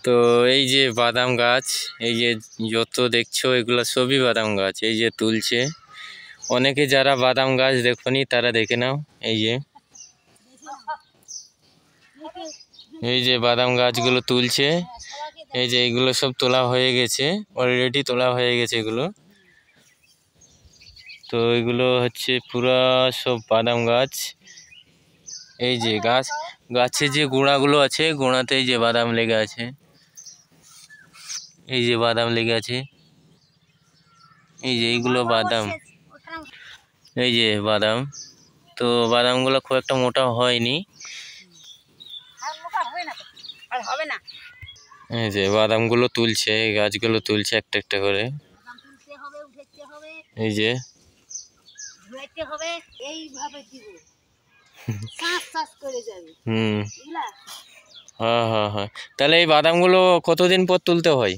তো এই যে বাদাম গাছ, এই যে যত দেখছো এগুলো সবই বাদাম গাছ। এই যে তুলছে অনেকে, যারা বাদাম গাছ দেখোনি তারা দেখে নাও। এই যে বাদাম গাছগুলো তুলছে। এই যে এগুলো সব তোলা হয়ে গেছে, অলরেডি তোলা হয়ে গেছে এগুলো। তো এগুলো হচ্ছে পুরা সব বাদাম গাছ। এই যে গাছে যে গোড়াগুলো আছে, গোড়াতে এই যে বাদাম লেগে আছে। এই যে বাদাম লেগে আছে, এই যে এইগুলো বাদাম, এই যে বাদাম। তো বাদামগুলো খুব একটা মোটা হয়নি। এই যে বাদামগুলো তুলছে, এই গাছগুলো তুলছে একটা একটা করে। এই যে হ্যাঁ হ্যাঁ হ্যাঁ। তাহলে এই বাদামগুলো কতদিন পর তুলতে হয়?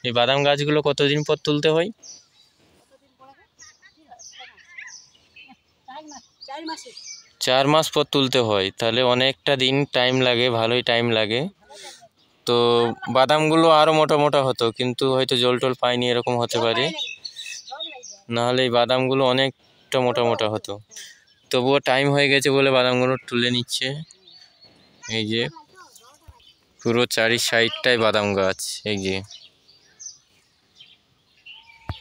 এই বাদাম গাছগুলো কতদিন পর তুলতে হয়? 4 মাস পর তুলতে হয়। তাহলে অনেকটা দিন টাইম লাগে, ভালোই টাইম লাগে। তো বাদামগুলো আরও মোটা মোটা হতো, কিন্তু হয়তো জল টল পায়নি, এরকম হতে পারে। নাহলে এই বাদামগুলো অনেকটা মোটা মোটা হতো। তবুও টাইম হয়ে গেছে বলে বাদামগুলো তুলে নিচ্ছে। এই যে পুরো চারি সাইডটাই বাদাম গাছ। এই যে